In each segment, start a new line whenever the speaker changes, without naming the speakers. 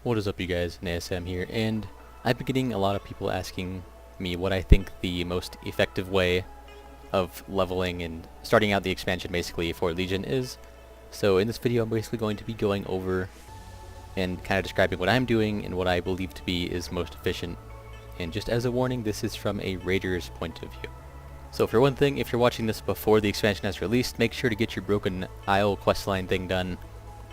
What is up, you guys? Naesam here, and I've been getting a lot of people asking me what I think the most effective way of leveling and starting out the expansion basically for Legion is. So in this video I'm basically going to be going over and kind of describing what I'm doing and what I believe to be is most efficient. And just as a warning, this is from a Raider's point of view. So for one thing, if you're watching this before the expansion has released, make sure to get your Broken Isle questline thing done,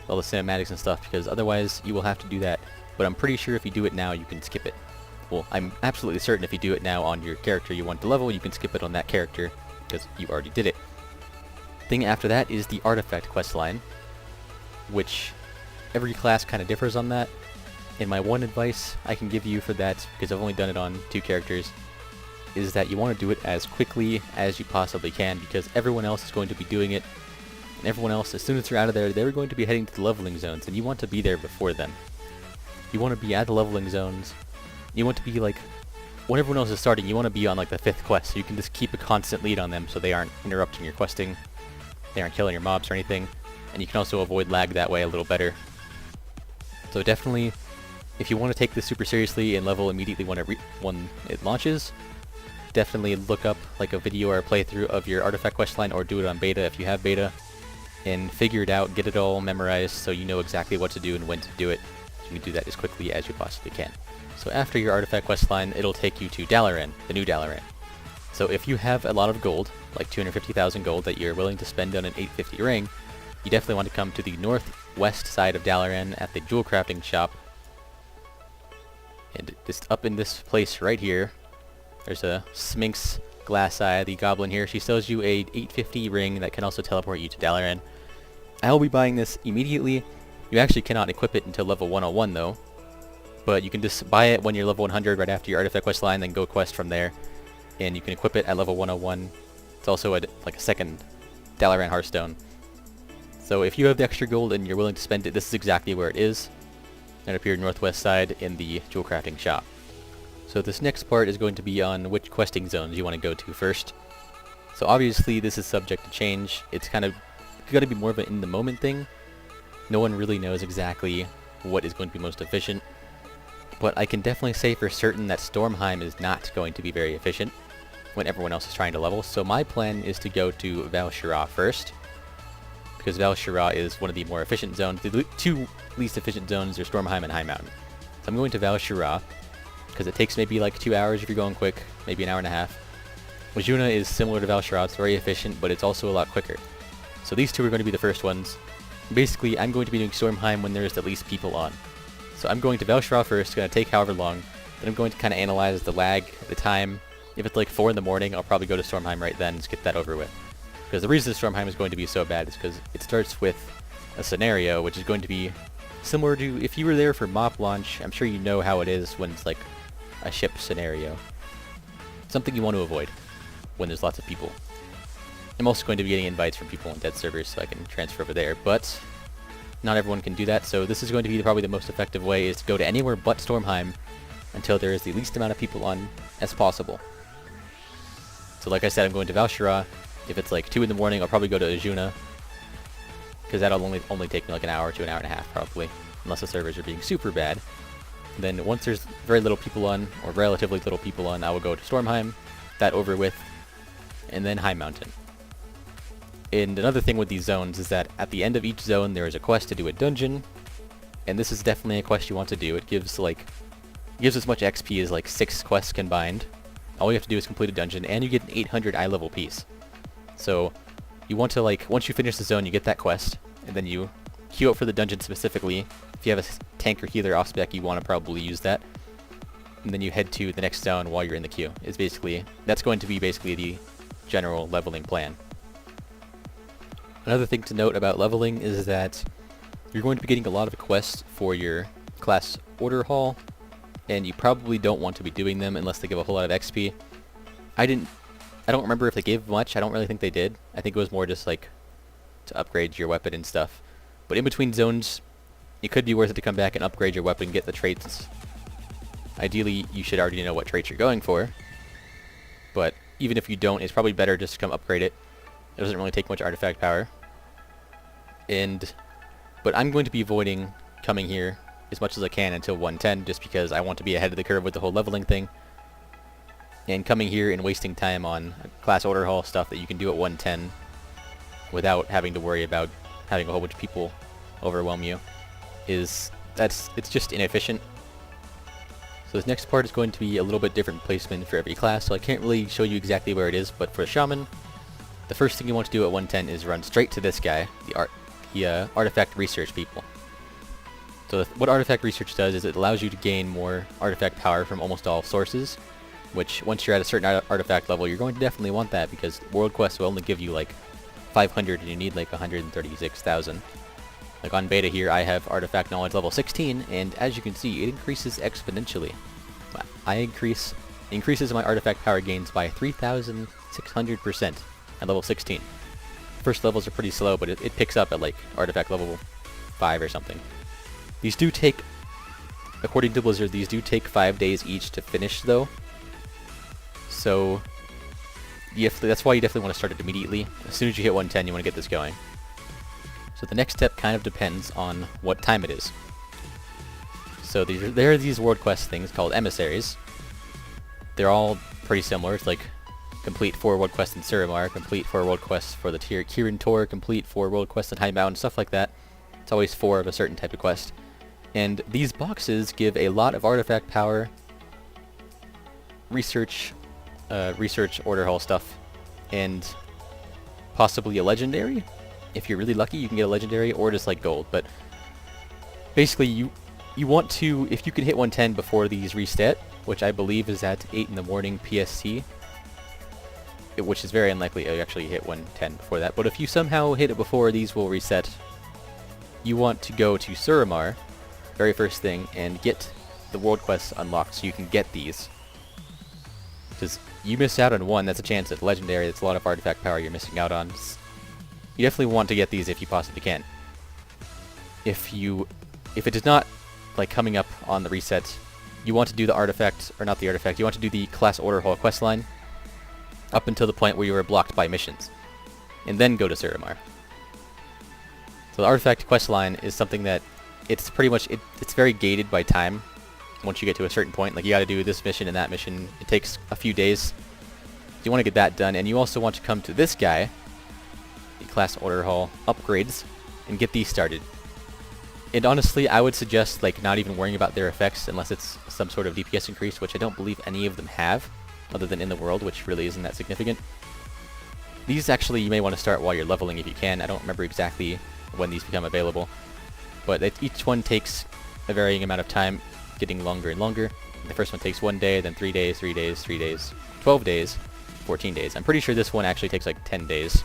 all the cinematics and stuff, because otherwise you will have to do that. But I'm pretty sure if you do it now, you can skip it. Well, I'm absolutely certain if you do it now on your character you want to level, you can skip it on that character, because you already did it. Thing after that is the artifact questline, which every class kind of differs on that. And my one advice I can give you for that, because I've only done it on 2 characters, is that you want to do it as quickly as you possibly can, because everyone else is going to be doing it. And everyone else, as soon as they're out of there, they're going to be heading to the leveling zones, and you want to be there before them. You want to be at the leveling zones. You want to be like, when everyone else is starting, you want to be on like the 5th quest, so you can just keep a constant lead on them so they aren't interrupting your questing, they aren't killing your mobs or anything, and you can also avoid lag that way a little better. So definitely, if you want to take this super seriously and level immediately when it launches, definitely look up like a video or a playthrough of your artifact questline, or do it on beta if you have beta, and figure it out, get it all memorized so you know exactly what to do and when to do it. So you can do that as quickly as you possibly can. So after your artifact questline, it'll take you to Dalaran, the new Dalaran. So if you have a lot of gold, like 250,000 gold that you're willing to spend on an 850 ring, you definitely want to come to the northwest side of Dalaran at the jewel crafting shop. And just up in this place right here, there's a Sphinx Glass Eye, the goblin here. She sells you a 850 ring that can also teleport you to Dalaran. I will be buying this immediately. You actually cannot equip it until level 101 though, but you can just buy it when you're level 100 right after your artifact quest line, then go quest from there, and you can equip it at level 101. It's also like a second Dalaran Hearthstone. So if you have the extra gold and you're willing to spend it, this is exactly where it is. It'll appear northwest side in the jewel crafting shop. So this next part is going to be on which questing zones you want to go to first. So obviously this is subject to change. It's kind of going to be more of an in the moment thing. No one really knows exactly what is going to be most efficient. But I can definitely say for certain that Stormheim is not going to be very efficient when everyone else is trying to level. So my plan is to go to Val'sharah first, because Val'sharah is one of the more efficient zones. The 2 least efficient zones are Stormheim and High Mountain. So I'm going to Val'sharah, because it takes maybe like 2 hours if you're going quick, maybe an hour and a half. Wajuna is similar to Val'sharah, it's very efficient, but it's also a lot quicker. So these 2 are going to be the first ones. Basically, I'm going to be doing Stormheim when there's the least people on. So I'm going to Val'sharah first, going to take however long, then I'm going to kind of analyze the lag, the time. If it's like 4 in the morning, I'll probably go to Stormheim right then, just get that over with. Because the reason Stormheim is going to be so bad is because it starts with a scenario, which is going to be similar to, if you were there for mop launch, I'm sure you know how it is when it's like a ship scenario. Something you want to avoid when there's lots of people. I'm also going to be getting invites from people on dead servers so I can transfer over there, but not everyone can do that, so this is going to be probably the most effective way, is to go to anywhere but Stormheim until there is the least amount of people on as possible. So like I said, I'm going to Val'sharah. If it's like 2 in the morning, I'll probably go to Ajuna, because that'll only take me like an hour to an hour and a half probably, unless the servers are being super bad. Then once there's very little people on, or relatively little people on, I will go to Stormheim, that over with, and then High Mountain. And another thing with these zones is that at the end of each zone there is a quest to do a dungeon, and this is definitely a quest you want to do. It gives as much XP as like 6 quests combined. All you have to do is complete a dungeon, and you get an 800 eye level piece. So you want to, like, once you finish the zone, you get that quest, and then you queue up for the dungeon specifically. If you have a tank or healer off spec, you want to probably use that. And then you head to the next zone while you're in the queue. That's going to be basically the general leveling plan. Another thing to note about leveling is that you're going to be getting a lot of quests for your class order hall, and you probably don't want to be doing them unless they give a whole lot of XP. I don't remember if they gave much. I don't really think they did. I think it was more just like to upgrade your weapon and stuff. But in between zones, it could be worth it to come back and upgrade your weapon, get the traits. Ideally, you should already know what traits you're going for. But even if you don't, it's probably better just to come upgrade it. It doesn't really take much artifact power. But I'm going to be avoiding coming here as much as I can until 110, just because I want to be ahead of the curve with the whole leveling thing. And coming here and wasting time on class order hall stuff that you can do at 110 without having to worry about having a whole bunch of people overwhelm you it's just inefficient. So this next part is going to be a little bit different placement for every class, so I can't really show you exactly where it is, but for a shaman, the first thing you want to do at 110 is run straight to this guy, the artifact research people. So what artifact research does is it allows you to gain more artifact power from almost all sources, which once you're at a certain artifact level, you're going to definitely want that, because world quests will only give you like 500 and you need like 136,000. Like on beta here, I have artifact knowledge level 16, and as you can see, it increases exponentially. Increases my artifact power gains by 3,600% at level 16. First levels are pretty slow, but it picks up at like artifact level 5 or something. These do take, according to Blizzard, these do take 5 days each to finish though. So that's why you definitely want to start it immediately. As soon as you hit 110, you want to get this going. So the next step kind of depends on what time it is. So there are these world quest things called emissaries. They're all pretty similar. It's like complete 4 world quests in Suramar, complete 4 world quests for the Kirin Tor, complete 4 world quests in High Mountain, stuff like that. It's always 4 of a certain type of quest. And these boxes give a lot of artifact power, research order hall stuff, and possibly a legendary. If you're really lucky, you can get a legendary, or just like gold. But basically, you want to, if you can hit 110 before these reset, which I believe is at 8 in the morning PST, which is very unlikely to actually hit 110 before that. But if you somehow hit it before these will reset, you want to go to Suramar, very first thing, and get the world quests unlocked so you can get these. Because you miss out on one, that's a chance at legendary, that's a lot of artifact power you're missing out on. You definitely want to get these if you possibly can. If it is not like coming up on the reset, you want to do the artifact, or not the artifact, you want to do the class order hall quest line up until the point where you are blocked by missions, and then go to Suramar. So the artifact quest line is something that it's pretty much, it's very gated by time. Once you get to a certain point, like you got to do this mission and that mission, it takes a few days. You want to get that done, and you also want to come to this guy, the class order hall upgrades, and get these started. And honestly, I would suggest like not even worrying about their effects unless it's some sort of DPS increase, which I don't believe any of them have, other than in the world, which really isn't that significant. These actually you may want to start while you're leveling if you can. I don't remember exactly when these become available, but each one takes a varying amount of time, getting longer and longer. The first one takes 1 day, then 3 days, 3 days, 3 days, 12 days, 14 days. I'm pretty sure this one actually takes like 10 days.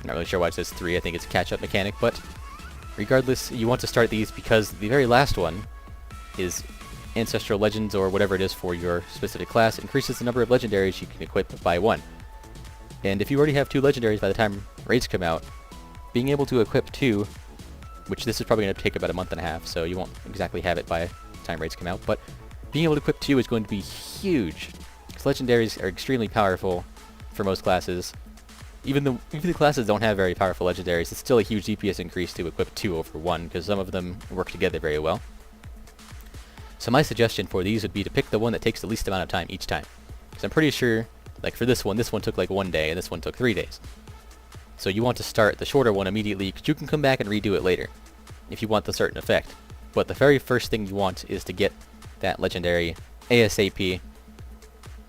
I'm not really sure why it says 3, I think it's a catch-up mechanic, but regardless, you want to start these because the very last one is Ancestral Legends, or whatever it is for your specific class, increases the number of legendaries you can equip by 1. And if you already have 2 legendaries by the time raids come out, being able to equip 2, which this is probably going to take about a month and a half, so you won't exactly have it by the time raids come out, but being able to equip 2 is going to be huge, because legendaries are extremely powerful for most classes. Even the classes don't have very powerful legendaries, it's still a huge DPS increase to equip 2 over 1, because some of them work together very well. So my suggestion for these would be to pick the one that takes the least amount of time each time. Because I'm pretty sure, like for this one took like 1 day, and this one took 3 days. So you want to start the shorter one immediately, because you can come back and redo it later, if you want the certain effect. But the very first thing you want is to get that legendary ASAP.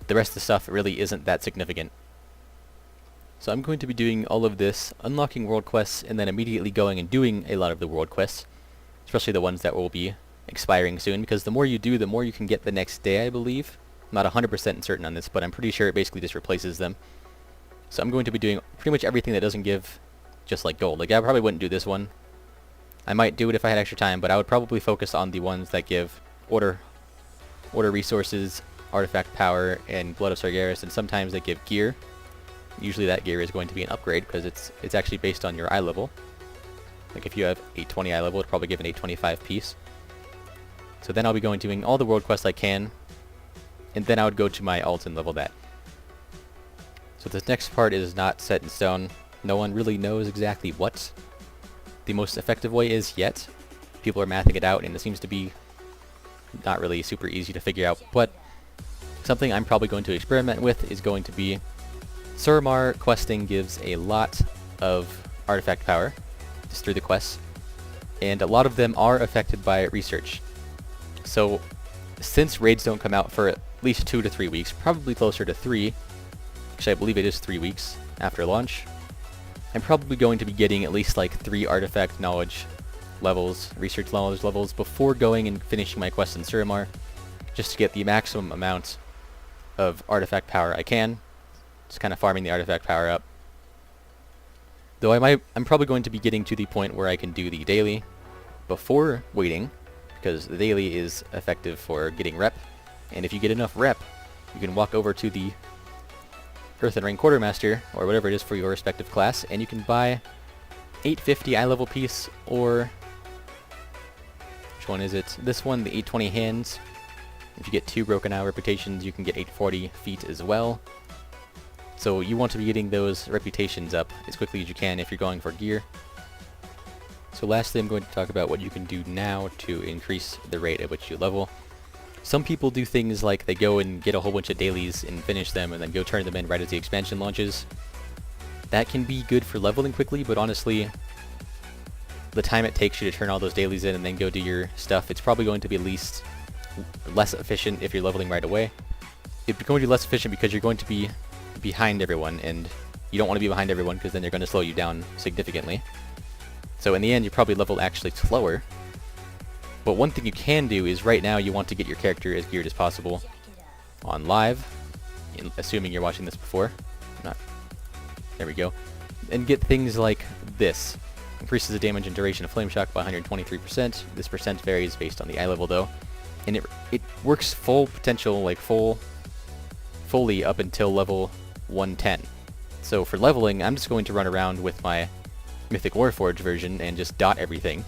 The rest of the stuff really isn't that significant. So I'm going to be doing all of this, unlocking world quests, and then immediately going and doing a lot of the world quests, especially the ones that will be expiring soon, because the more you do, the more you can get the next day, I believe. I'm not 100% certain on this, but I'm pretty sure it basically just replaces them. So I'm going to be doing pretty much everything that doesn't give just like gold. Like I probably wouldn't do this one. I might do it if I had extra time, but I would probably focus on the ones that give order resources, artifact power, and Blood of Sargeras, and sometimes they give gear. Usually that gear is going to be an upgrade because it's actually based on your eye level. Like if you have 820 eye level, it'll probably give an 825 piece. So then I'll be doing all the world quests I can, and then I would go to my alt and level that. So this next part is not set in stone. No one really knows exactly what the most effective way is yet. People are mathing it out, and it seems to be not really super easy to figure out. But something I'm probably going to experiment with is going to be Suramar questing gives a lot of artifact power just through the quests, and a lot of them are affected by research. So since raids don't come out for at least 2 to 3 weeks, probably closer to 3, actually I believe it is 3 weeks after launch, I'm probably going to be getting at least like 3 artifact knowledge levels, research knowledge levels, before going and finishing my quest in Suramar, just to get the maximum amount of artifact power I can, just kind of farming the artifact power up. Though I'm probably going to be getting to the point where I can do the daily before waiting, because the daily is effective for getting rep, and if you get enough rep, you can walk over to the Earthen Ring Quartermaster, or whatever it is for your respective class, and you can buy 850 eye level piece, or which one is it? This one, the 820 hands. If you get 2 broken eye reputations, you can get 840 feet as well. So you want to be getting those reputations up as quickly as you can if you're going for gear. So lastly, I'm going to talk about what you can do now to increase the rate at which you level. Some people do things like they go and get a whole bunch of dailies and finish them and then go turn them in right as the expansion launches. That can be good for leveling quickly, but honestly, the time it takes you to turn all those dailies in and then go do your stuff, it's probably going to be at least less efficient if you're leveling right away. It's going to be less efficient because you're going to be behind everyone, and you don't want to be behind everyone because then they're going to slow you down significantly. So in the end, you probably level actually slower. But one thing you can do is right now you want to get your character as geared as possible on live, assuming you're watching this before. There we go. And get things like this. Increases the damage and duration of Flame Shock by 123%. This percent varies based on the eye level though. And it works full potential, like fully up until level 110. So for leveling, I'm just going to run around with my Mythic Warforged version and just dot everything.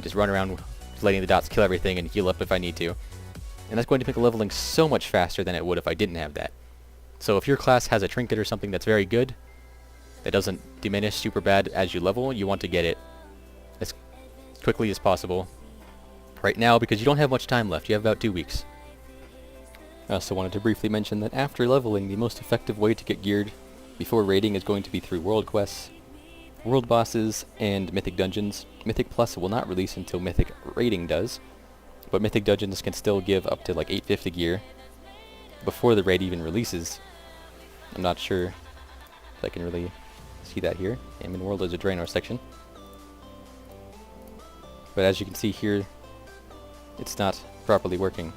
Just run around letting the dots kill everything and heal up if I need to. And that's going to make leveling so much faster than it would if I didn't have that. So if your class has a trinket or something that's very good, that doesn't diminish super bad as you level, you want to get it as quickly as possible right now because you don't have much time left. You have about 2 weeks. I also wanted to briefly mention that after leveling, the most effective way to get geared before raiding is going to be through world quests, world bosses, and mythic dungeons. Mythic Plus will not release until mythic raiding does, but mythic dungeons can still give up to like 850 gear before the raid even releases. I'm not sure if I can really see that here. I'm in World as a Draenor section. But as you can see here, it's not properly working.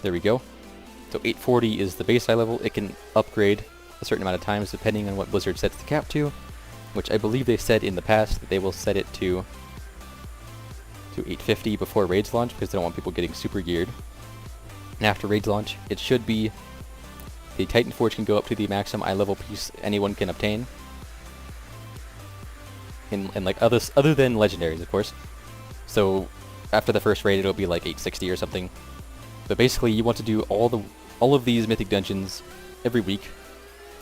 There we go. So 840 is the base eye level. It can upgrade a certain amount of times depending on what Blizzard sets the cap to, which I believe they said in the past that they will set it to 850 before raids launch because they don't want people getting super geared. And after raids launch, it should be the Titan Forge can go up to the maximum eye level piece anyone can obtain. And like other than legendaries, of course. So after the first raid, it'll be like 860 or something. But basically, you want to do all of these mythic dungeons every week.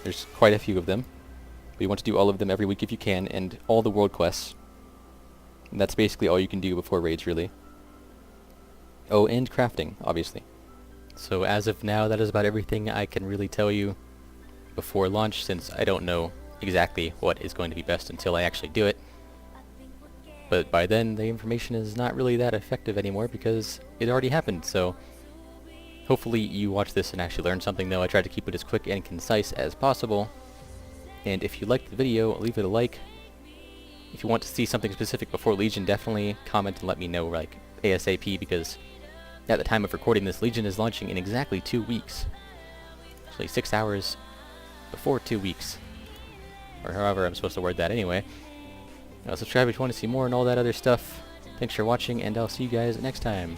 There's quite a few of them. But you want to do all of them every week if you can, and all the world quests. And that's basically all you can do before raids, really. Oh, and crafting, obviously. So as of now, that is about everything I can really tell you before launch, since I don't know exactly what is going to be best until I actually do it. But by then, the information is not really that effective anymore because it already happened, so hopefully you watch this and actually learn something, though. I tried to keep it as quick and concise as possible. And if you liked the video, leave it a like. If you want to see something specific before Legion, definitely comment and let me know, like, ASAP, because at the time of recording this, Legion is launching in exactly 2 weeks. Actually, 6 hours before 2 weeks. Or however I'm supposed to word that anyway. Subscribe if you want to see more and all that other stuff. Thanks for watching, and I'll see you guys next time.